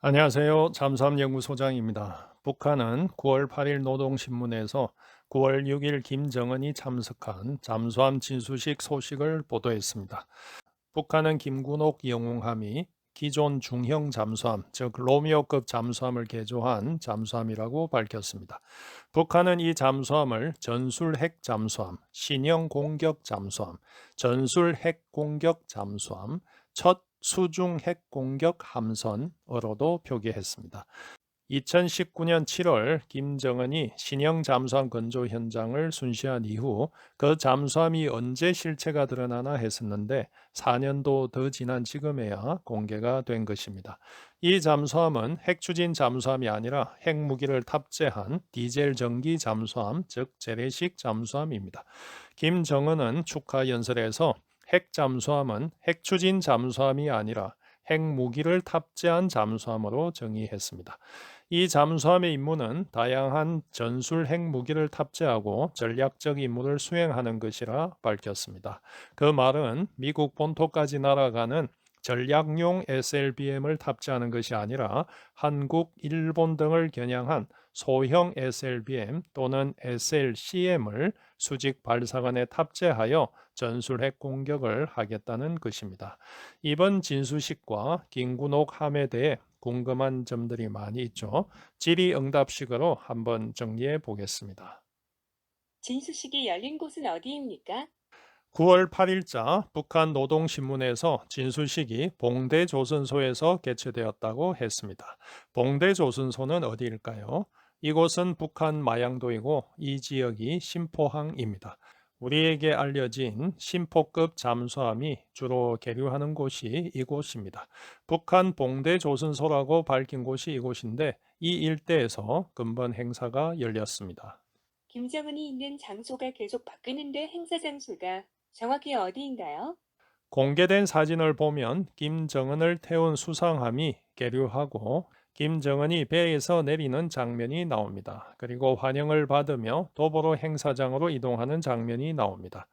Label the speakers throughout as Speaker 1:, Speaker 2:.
Speaker 1: 안녕하세요. 잠수함연구소장입니다. 북한은 9월 8일 노동신문에서 9월 6일 김정은이 참석한 잠수함 진수식 소식을 보도했습니다. 북한은 김군옥 영웅함이 기존 중형 잠수함, 즉 로미오급 잠수함을 개조한 잠수함이라고 밝혔습니다. 북한은 이 잠수함을 전술 핵 잠수함, 신형 공격 잠수함, 전술 핵 공격 잠수함, 첫 수중 핵 공격 함선으로도 표기했습니다. 2019년 7월 김정은이 신형 잠수함 건조 현장을 순시한 이후 그 잠수함이 언제 실체가 드러나나 했었는데 4년도 더 지난 지금에야 공개가 된 것입니다. 이 잠수함은 핵추진 잠수함이 아니라 핵무기를 탑재한 디젤 전기 잠수함, 즉 재래식 잠수함입니다. 김정은은 축하 연설에서 핵 잠수함은 핵추진 잠수함이 아니라 핵무기를 탑재한 잠수함으로 정의했습니다. 이 잠수함의 임무는 다양한 전술 핵무기를 탑재하고 전략적 임무를 수행하는 것이라 밝혔습니다. 그 말은 미국 본토까지 날아가는 전략용 SLBM을 탑재하는 것이 아니라 한국, 일본 등을 겨냥한 소형 SLBM 또는 SLCM을 수직 발사관에 탑재하여 전술핵 공격을 하겠다는 것입니다. 이번 진수식과 김군옥 함에 대해 궁금한 점들이 많이 있죠. 질의응답식으로 한번 정리해 보겠습니다.
Speaker 2: 진수식이 열린 곳은 어디입니까?
Speaker 1: 9월 8일자 북한 노동신문에서 진수식이 봉대조선소에서 개최되었다고 했습니다. 봉대조선소는 어디일까요? 이곳은 북한 마양도이고 이 지역이 심포항입니다. 우리에게 알려진 심포급 잠수함이 주로 계류하는 곳이 이곳입니다. 북한 봉대조선소라고 밝힌 곳이 이곳인데 이 일대에서 근본 행사가 열렸습니다.
Speaker 2: 김정은이 있는 장소가 계속 바뀌는데 행사 장소가 정확히 어디인가요?
Speaker 1: 공개된 사진을 보면 김정은을 태운 수상함이 계류하고 김정은이 배에서 내리는 장면이 나옵니다. 그리고 환영을 받으며 도보로 행사장으로 이동하는 장면이 나옵니다.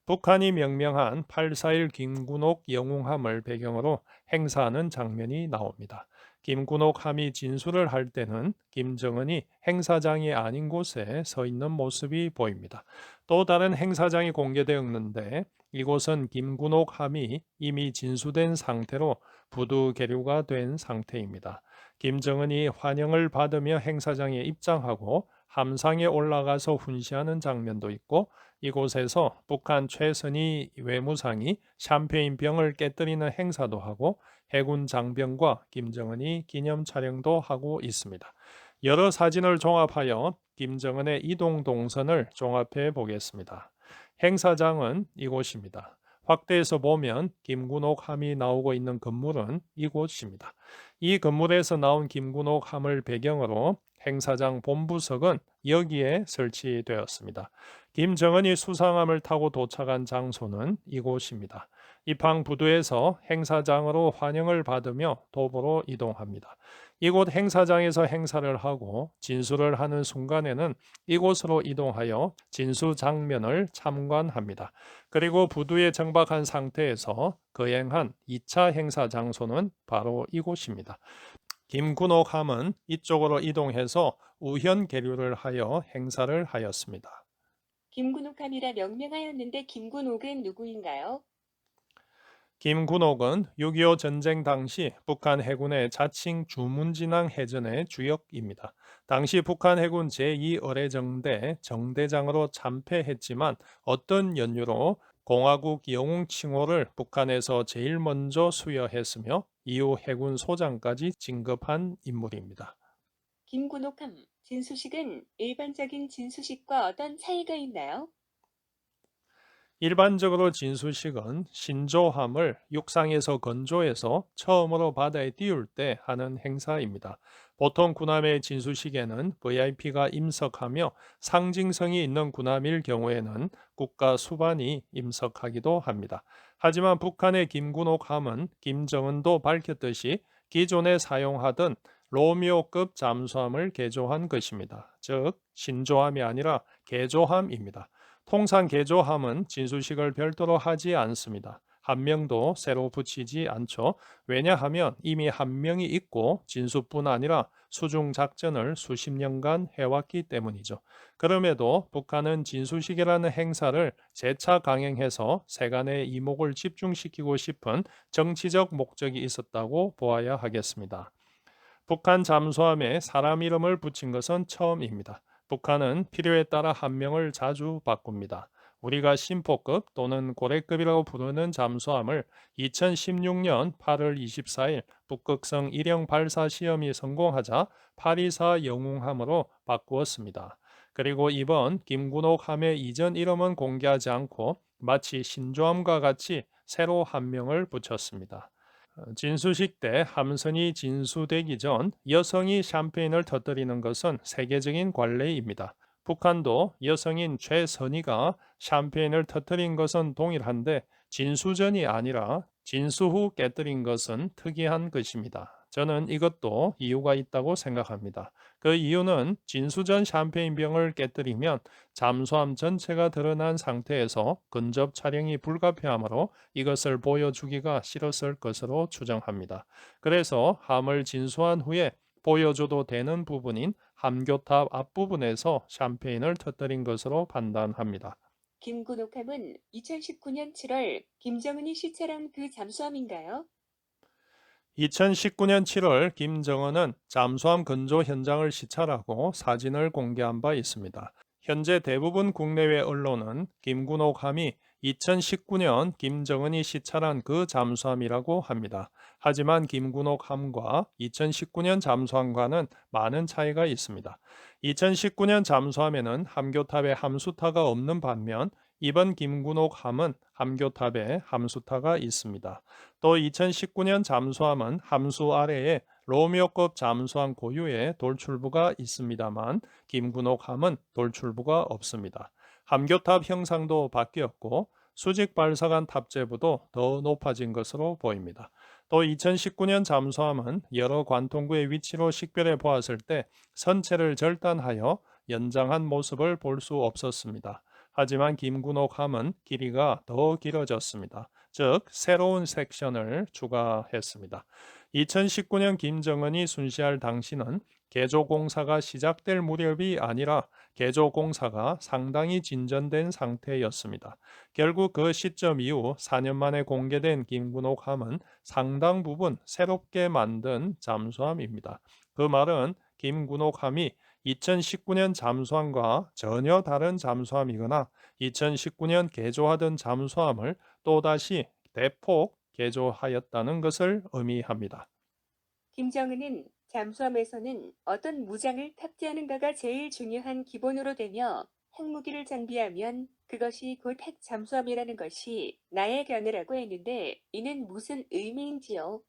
Speaker 1: 북한이 명명한 841 김군옥 영웅함을 배경으로 행사하는 장면이 나옵니다. 김군옥 함이 진술을 할 때는 김정은이 행사장이 아닌 곳에 서 있는 모습이 보입니다. 또 다른 행사장이 공개되었는데 이곳은 김군옥 함이 이미 진수된 상태로 부두 계류가 된 상태입니다. 김정은이 환영을 받으며 행사장에 입장하고 함상에 올라가서 훈시하는 장면도 있고 이곳에서 북한 최선희 외무상이 샴페인 병을 깨뜨리는 행사도 하고 해군 장병과 김정은이 기념 촬영도 하고 있습니다. 여러 사진을 종합하여 김정은의 이동 동선을 종합해 보겠습니다. 행사장은 이곳입니다. 확대해서 보면 김군옥 함이 나오고 있는 건물은 이곳입니다. 이 건물에서 나온 김군옥 함을 배경으로 행사장 본부석은 여기에 설치되었습니다. 김정은이 수상함을 타고 도착한 장소는 이곳입니다. 입항 부두에서 행사장으로 환영을 받으며 도보로 이동합니다. 이곳 행사장에서 행사를 하고 진수를 하는 순간에는 이곳으로 이동하여 진수 장면을 참관합니다. 그리고 부두에 정박한 상태에서 거행한 2차 행사 장소는 바로 이곳입니다. 김군옥 함은 이쪽으로 이동해서 우현 계류를 하여 행사를 하였습니다.
Speaker 2: 김군옥함이라 명명하였는데 김군옥은 누구인가요?
Speaker 1: 김군옥은 6.25 전쟁 당시 북한 해군의 자칭 주문진항 해전의 주역입니다. 당시 북한 해군 제2어뢰정대 정대장으로 참패했지만 어떤 연유로 공화국 영웅 칭호를 북한에서 제일 먼저 수여했으며 이후 해군 소장까지 진급한 인물입니다.
Speaker 2: 김군옥함 진수식은 일반적인 진수식과 어떤 차이가 있나요?
Speaker 1: 일반적으로 진수식은 신조함을 육상에서 건조해서 처음으로 바다에 띄울 때 하는 행사입니다. 보통 군함의 진수식에는 VIP가 임석하며 상징성이 있는 군함일 경우에는 국가 수반이 임석하기도 합니다. 하지만 북한의 김군옥함은 김정은도 밝혔듯이 기존에 사용하던 로미오급 잠수함을 개조한 것입니다. 즉 신조함이 아니라 개조함입니다. 통상 개조함은 진수식을 별도로 하지 않습니다. 한 명도 새로 붙이지 않죠. 왜냐하면 이미 한 명이 있고 진수뿐 아니라 수중 작전을 수십 년간 해왔기 때문이죠. 그럼에도 북한은 진수식이라는 행사를 재차 강행해서 세간의 이목을 집중시키고 싶은 정치적 목적이 있었다고 보아야 하겠습니다. 북한 잠수함에 사람 이름을 붙인 것은 처음입니다. 북한은 필요에 따라 한 명을 자주 바꿉니다. 우리가 심포급 또는 고래급이라고 부르는 잠수함을 2016년 8월 24일 북극성 일형 발사 시험이 성공하자 824 영웅함으로 바꾸었습니다. 그리고 이번 김군옥 함의 이전 이름은 공개하지 않고 마치 신조함과 같이 새로 한 명을 붙였습니다. 진수식 때 함선이 진수되기 전 여성이 샴페인을 터뜨리는 것은 세계적인 관례입니다. 북한도 여성인 최선희가 샴페인을 터뜨린 것은 동일한데 진수전이 아니라 진수 후 깨뜨린 것은 특이한 것입니다. 저는 이것도 이유가 있다고 생각합니다. 그 이유는 진수전 샴페인 병을 깨뜨리면 잠수함 전체가 드러난 상태에서 근접 촬영이 불가피하므로 이것을 보여주기가 싫었을 것으로 추정합니다. 그래서 함을 진수한 후에 보여줘도 되는 부분인 함교탑 앞부분에서 샴페인을 터뜨린 것으로 판단합니다.
Speaker 2: 김군옥함은 2019년 7월 김정은이 시찰한 그 잠수함인가요?
Speaker 1: 2019년 7월 김정은은 잠수함 건조 현장을 시찰하고 사진을 공개한 바 있습니다. 현재 대부분 국내외 언론은 김군옥함이 2019년 김정은이 시찰한 그 잠수함이라고 합니다. 하지만 김군옥함과 2019년 잠수함과는 많은 차이가 있습니다. 2019년 잠수함에는 함교탑에 함수타가 없는 반면 이번 김군옥함은 함교탑에 함수타가 있습니다. 또 2019년 잠수함은 함수 아래에 로미오급 잠수함 고유의 돌출부가 있습니다만 김군옥함은 돌출부가 없습니다. 함교탑 형상도 바뀌었고 수직 발사관 탑재부도 더 높아진 것으로 보입니다. 또 2019년 잠수함은 여러 관통구의 위치로 식별해 보았을 때 선체를 절단하여 연장한 모습을 볼 수 없었습니다. 하지만 김군옥함은 길이가 더 길어졌습니다. 즉 새로운 섹션을 추가했습니다. 2019년 김정은이 순시할 당시는 개조 공사가 시작될 무렵이 아니라 개조 공사가 상당히 진전된 상태였습니다. 결국 그 시점 이후 4년 만에 공개된 김군옥함은 상당 부분 새롭게 만든 잠수함입니다. 그 말은 김군옥함이 2019년 잠수함과 전혀 다른 잠수함이거나 2019년 개조하던 잠수함을 또다시 대폭 개조하였다는 것을 의미합니다.
Speaker 2: 김정은은 잠수함에서는 어떤 무장을 탑재하는가가 제일 중요한 기본으로 되며 핵무기를 장비하면 그것이 곧 핵 잠수함이라는 것이 나의 견해라고 했는데 이는 무슨 의미인지요?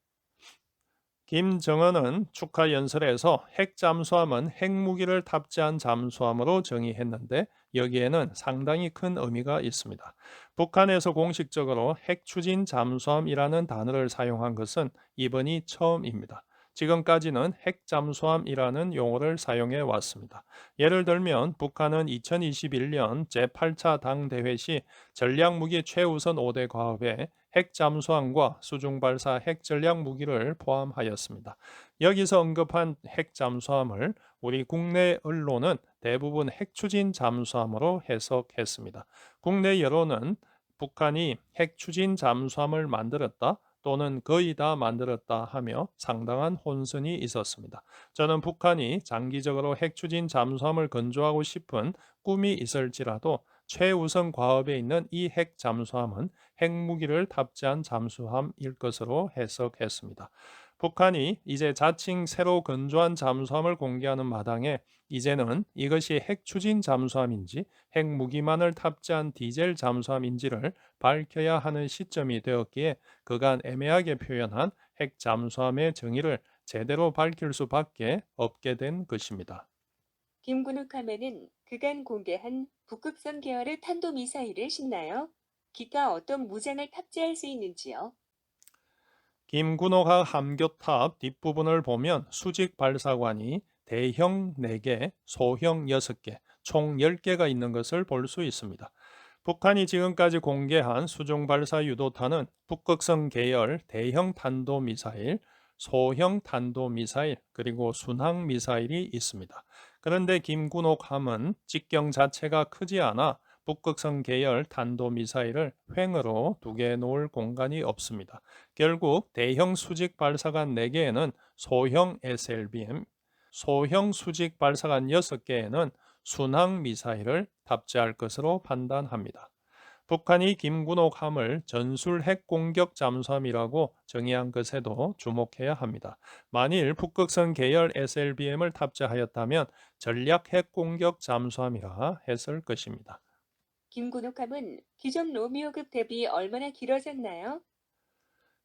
Speaker 1: 김정은은 축하 연설에서 핵 잠수함은 핵무기를 탑재한 잠수함으로 정의했는데 여기에는 상당히 큰 의미가 있습니다. 북한에서 공식적으로 핵 추진 잠수함이라는 단어를 사용한 것은 이번이 처음입니다. 지금까지는 핵 잠수함이라는 용어를 사용해 왔습니다. 예를 들면 북한은 2021년 제8차 당대회 시 전략무기 최우선 5대 과업에 핵 잠수함과 수중 발사 핵 전략 무기를 포함하였습니다. 여기서 언급한 핵 잠수함을 우리 국내 언론은 대부분 핵 추진 잠수함으로 해석했습니다. 국내 여론은 북한이 핵 추진 잠수함을 만들었다 또는 거의 다 만들었다 하며 상당한 혼선이 있었습니다. 저는 북한이 장기적으로 핵 추진 잠수함을 건조하고 싶은 꿈이 있을지라도 최우선 과업에 있는 이 핵 잠수함은 핵무기를 탑재한 잠수함일 것으로 해석했습니다. 북한이 이제 자칭 새로 건조한 잠수함을 공개하는 마당에 이제는 이것이 핵 추진 잠수함인지 핵무기만을 탑재한 디젤 잠수함인지를 밝혀야 하는 시점이 되었기에 그간 애매하게 표현한 핵 잠수함의 정의를 제대로 밝힐 수밖에 없게 된 것입니다.
Speaker 2: 김군옥함에는 그간 공개한 북극성 계열의 탄도미사일을 싣나요? 기타 어떤 무장을 탑재할 수 있는지요?
Speaker 1: 김군옥함 함교탑 뒷부분을 보면 수직 발사관이 대형 4개, 소형 6개, 총 10개가 있는 것을 볼 수 있습니다. 북한이 지금까지 공개한 수중 발사 유도탄은 북극성 계열 대형 탄도미사일, 소형 탄도미사일, 그리고 순항 미사일이 있습니다. 그런데 김군옥함은 직경 자체가 크지 않아 북극성 계열 탄도미사일을 횡으로 두개 놓을 공간이 없습니다. 결국 대형 수직 발사관 4개에는 소형 SLBM, 소형 수직 발사관 6개에는 순항 미사일을 탑재할 것으로 판단합니다. 북한이 김군옥함을 전술 핵 공격 잠수함이라고 정의한 것에도 주목해야 합니다. 만일 북극성 계열 SLBM을 탑재하였다면 전략 핵 공격 잠수함이라 했을 것입니다.
Speaker 2: 김군옥함은 기존 로미오급 대비 얼마나 길어졌나요?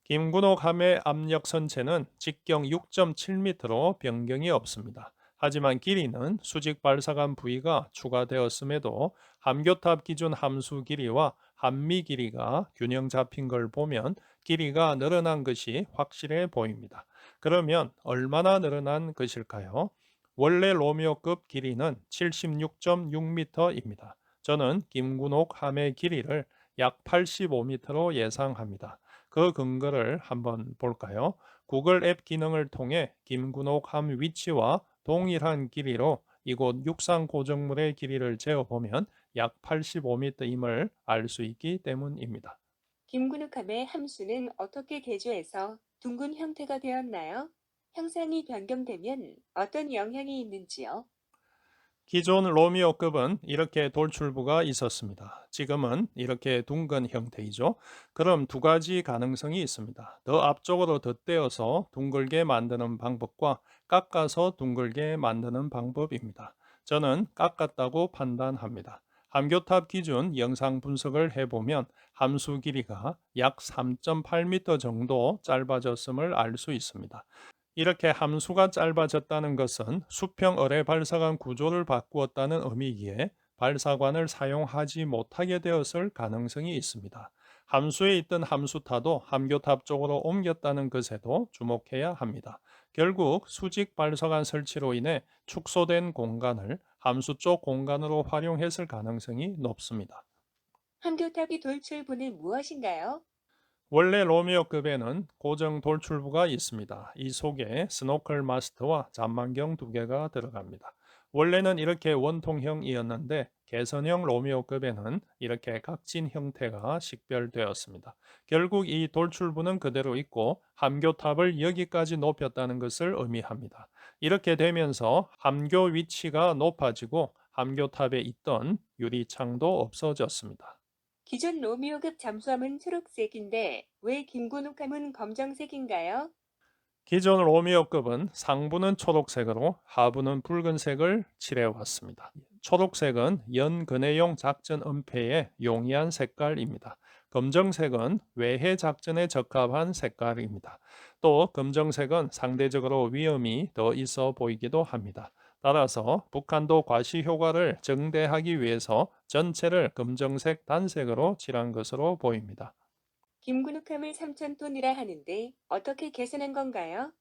Speaker 1: 김군옥함의 압력 선체는 직경 6.7m로 변경이 없습니다. 하지만 길이는 수직 발사관 부위가 추가되었음에도 함교탑 기준 함수 길이와 함미 길이가 균형 잡힌 걸 보면 길이가 늘어난 것이 확실해 보입니다. 그러면 얼마나 늘어난 것일까요? 원래 로미오급 길이는 76.6m입니다. 저는 김군옥 함의 길이를 약 85m로 예상합니다. 그 근거를 한번 볼까요? 구글 앱 기능을 통해 김군옥 함 위치와 동일한 길이로 이곳 육상 고정물의 길이를 재어보면 약 85m임을 알 수 있기 때문입니다.
Speaker 2: 김군옥함의 함수는 어떻게 개조해서 둥근 형태가 되었나요? 형상이 변경되면 어떤 영향이 있는지요?
Speaker 1: 기존 로미오급은 이렇게 돌출부가 있었습니다. 지금은 이렇게 둥근 형태이죠. 그럼 두 가지 가능성이 있습니다. 더 앞쪽으로 덧대어서 둥글게 만드는 방법과 깎아서 둥글게 만드는 방법입니다. 저는 깎았다고 판단합니다. 함교탑 기준 영상 분석을 해보면 함수 길이가 약 3.8m 정도 짧아졌음을 알 수 있습니다. 이렇게 함수가 짧아졌다는 것은 수평 어뢰 발사관 구조를 바꾸었다는 의미이기에 발사관을 사용하지 못하게 되었을 가능성이 있습니다. 함수에 있던 함수타도 함교탑 쪽으로 옮겼다는 것에도 주목해야 합니다. 결국 수직 발사관 설치로 인해 축소된 공간을 함수 쪽 공간으로 활용했을 가능성이 높습니다.
Speaker 2: 함교탑이 돌출부는 무엇인가요?
Speaker 1: 원래 로미오급에는 고정 돌출부가 있습니다. 이 속에 스노클 마스터와 잠만경 2개가 들어갑니다. 원래는 이렇게 원통형이었는데 개선형 로미오급에는 이렇게 각진 형태가 식별되었습니다. 결국 이 돌출부는 그대로 있고 함교탑을 여기까지 높였다는 것을 의미합니다. 이렇게 되면서 함교 위치가 높아지고 함교탑에 있던 유리창도 없어졌습니다.
Speaker 2: 기존 로미오급 잠수함은 초록색인데 왜 김군옥함은 검정색인가요?
Speaker 1: 기존 로미오급은 상부는 초록색으로 하부는 붉은색을 칠해왔습니다. 초록색은 연근해용 작전 은폐에 용이한 색깔입니다. 검정색은 외해 작전에 적합한 색깔입니다. 또 검정색은 상대적으로 위험이 더 있어 보이기도 합니다. 따라서 북한도 과시 효과를 증대하기 위해서 전체를 검정색 단색으로 칠한 것으로 보입니다.
Speaker 2: 김군옥함을 3,000톤이라 하는데 어떻게 계산한 건가요?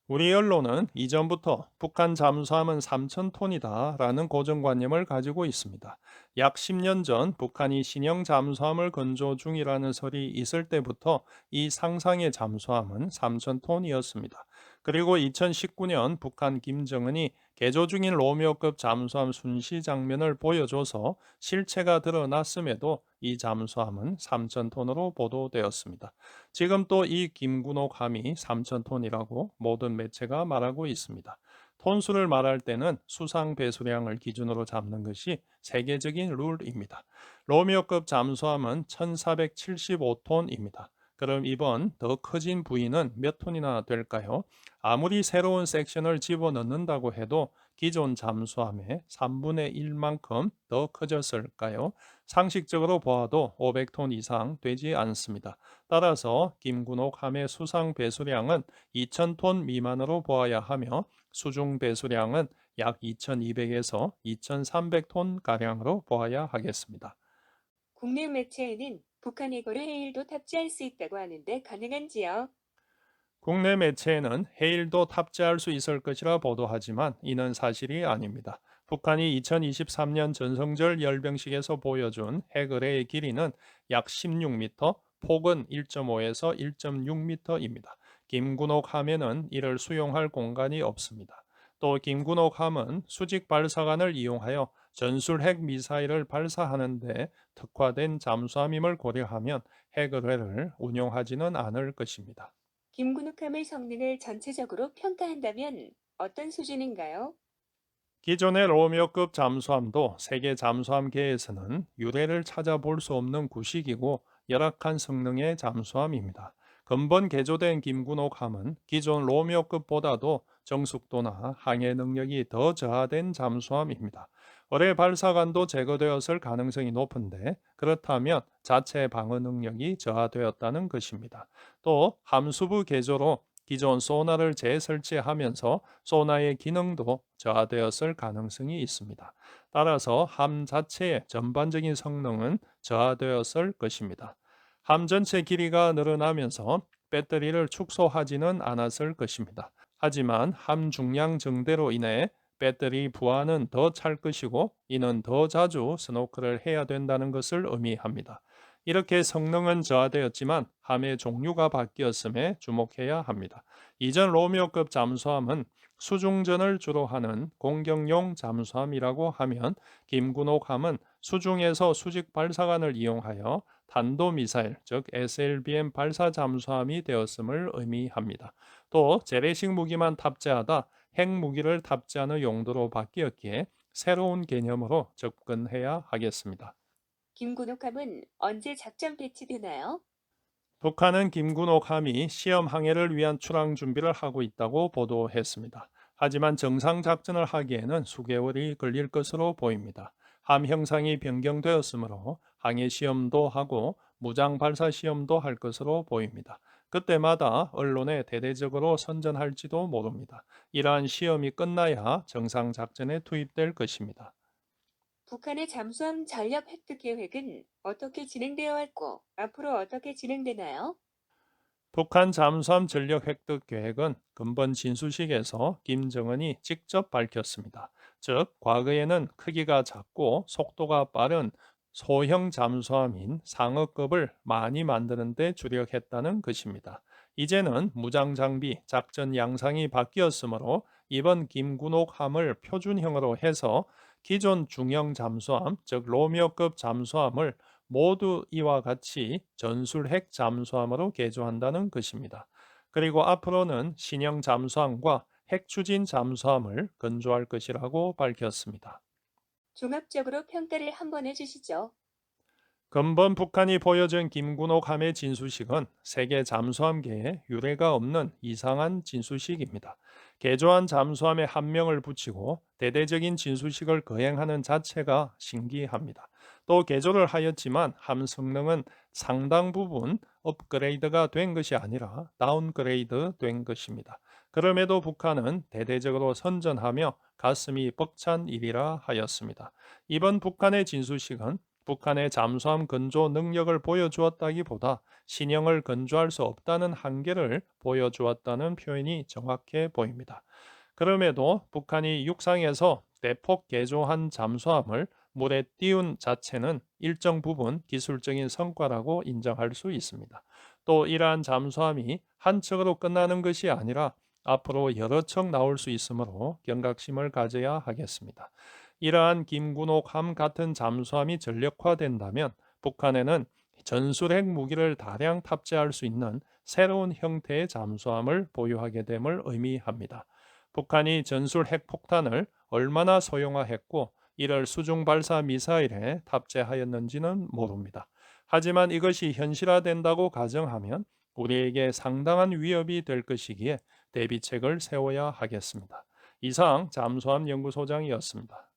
Speaker 1: 우리 언론은 이전부터 북한 잠수함은 3,000톤이다라는 고정관념을 가지고 있습니다. 약 10년 전 북한이 신형 잠수함을 건조 중이라는 설이 있을 때부터 이 상상의 잠수함은 3,000톤이었습니다. 그리고 2019년 북한 김정은이 개조 중인 로미오급 잠수함 순시 장면을 보여줘서 실체가 드러났음에도 이 잠수함은 3,000톤으로 보도되었습니다. 지금 또 이 김군옥 함이 3,000톤이라고 모든 매체가 말하고 있습니다. 톤수를 말할 때는 수상 배수량을 기준으로 잡는 것이 세계적인 룰입니다. 로미오급 잠수함은 1,475톤입니다. 그럼 이번 더 커진 부위는 몇 톤이나 될까요? 아무리 새로운 섹션을 집어넣는다고 해도 기존 잠수함의 3분의 1만큼 더 커졌을까요? 상식적으로 보아도 500톤 이상 되지 않습니다. 따라서 김군옥 함의 수상 배수량은 2,000톤 미만으로 보아야 하며 수중 배수량은 약 2,200에서 2,300톤 가량으로 보아야 하겠습니다.
Speaker 2: 국내 매체에는 북한 해거를 해일도 탑재할 수 있다고 하는데 가능한지요?
Speaker 1: 국내 매체에는 해일도 탑재할 수 있을 것이라 보도하지만 이는 사실이 아닙니다. 북한이 2023년 전성절 열병식에서 보여준 핵의뢰의 길이는 약 16m, 폭은 1.5에서 1.6m입니다. 김군옥 함에는 이를 수용할 공간이 없습니다. 또 김군옥 함은 수직 발사관을 이용하여 전술 핵 미사일을 발사하는 데 특화된 잠수함임을 고려하면 핵의뢰를 운용하지는 않을 것입니다.
Speaker 2: 김군욱함의 성능을 전체적으로 평가한다면 어떤 수준인가요?
Speaker 1: 기존의 로미오급 잠수함도 세계 잠수함계에서는 유례를 찾아볼 수 없는 구식이고 열악한 성능의 잠수함입니다. 근본 개조된 김군옥함은 기존 로미오급보다도 정숙도나 항해 능력이 더 저하된 잠수함입니다. 어뢰 발사관도 제거되었을 가능성이 높은데 그렇다면 자체 방어 능력이 저하되었다는 것입니다. 또 함수부 개조로 기존 소나를 재설치하면서 소나의 기능도 저하되었을 가능성이 있습니다. 따라서 함 자체의 전반적인 성능은 저하되었을 것입니다. 함 전체 길이가 늘어나면서 배터리를 축소하지는 않았을 것입니다. 하지만 함 중량 증대로 인해 배터리 부하는 더 찰 것이고 이는 더 자주 스노클을 해야 된다는 것을 의미합니다. 이렇게 성능은 저하되었지만 함의 종류가 바뀌었음에 주목해야 합니다. 이전 로미오급 잠수함은 수중전을 주로 하는 공격용 잠수함이라고 하면 김군옥함은 수중에서 수직 발사관을 이용하여 탄도미사일 즉 SLBM 발사 잠수함이 되었음을 의미합니다. 또 재래식 무기만 탑재하다 핵무기를 탑재하는 용도로 바뀌었기에 새로운 개념으로 접근해야 하겠습니다.
Speaker 2: 김군욱함은 언제 작전 배치되나요?
Speaker 1: 북한은 김군옥 함이 시험 항해를 위한 출항 준비를 하고 있다고 보도했습니다. 하지만 정상 작전을 하기에는 수개월이 걸릴 것으로 보입니다. 함 형상이 변경되었으므로 항해 시험도 하고 무장 발사 시험도 할 것으로 보입니다. 그때마다 언론에 대대적으로 선전할지도 모릅니다. 이러한 시험이 끝나야 정상 작전에 투입될 것입니다.
Speaker 2: 북한의 잠수함 전력 획득 계획은 어떻게 진행되어 왔고 앞으로 어떻게 진행되나요?
Speaker 1: 북한 잠수함 전력 획득 계획은 근본 진수식에서 김정은이 직접 밝혔습니다. 즉, 과거에는 크기가 작고 속도가 빠른 소형 잠수함인 상어급을 많이 만드는 데 주력했다는 것입니다. 이제는 무장 장비, 작전 양상이 바뀌었으므로 이번 김군옥 함을 표준형으로 해서 기존 중형 잠수함, 즉 로미오급 잠수함을 모두 이와 같이 전술핵 잠수함으로 개조한다는 것입니다. 그리고 앞으로는 신형 잠수함과 핵추진 잠수함을 건조할 것이라고 밝혔습니다.
Speaker 2: 종합적으로 평가를 한번 해주시죠.
Speaker 1: 근본 북한이 보여준 김군옥 함의 진수식은 세계 잠수함계에 유례가 없는 이상한 진수식입니다. 개조한 잠수함에 한 명을 붙이고 대대적인 진수식을 거행하는 자체가 신기합니다. 또 개조를 하였지만 함 성능은 상당 부분 업그레이드가 된 것이 아니라 다운그레이드 된 것입니다. 그럼에도 북한은 대대적으로 선전하며 가슴이 벅찬 일이라 하였습니다. 이번 북한의 진수식은 북한의 잠수함 건조 능력을 보여주었다기보다 신형을 건조할 수 없다는 한계를 보여주었다는 표현이 정확해 보입니다. 그럼에도 북한이 육상에서 대폭 개조한 잠수함을 물에 띄운 자체는 일정 부분 기술적인 성과라고 인정할 수 있습니다. 또 이러한 잠수함이 한 척으로 끝나는 것이 아니라 앞으로 여러 척 나올 수 있으므로 경각심을 가져야 하겠습니다. 이러한 김군옥함 같은 잠수함이 전력화된다면 북한에는 전술핵 무기를 다량 탑재할 수 있는 새로운 형태의 잠수함을 보유하게 됨을 의미합니다. 북한이 전술핵 폭탄을 얼마나 소형화했고 이를 수중 발사 미사일에 탑재하였는지는 모릅니다. 하지만 이것이 현실화된다고 가정하면 우리에게 상당한 위협이 될 것이기에 대비책을 세워야 하겠습니다. 이상 잠수함 연구소장이었습니다.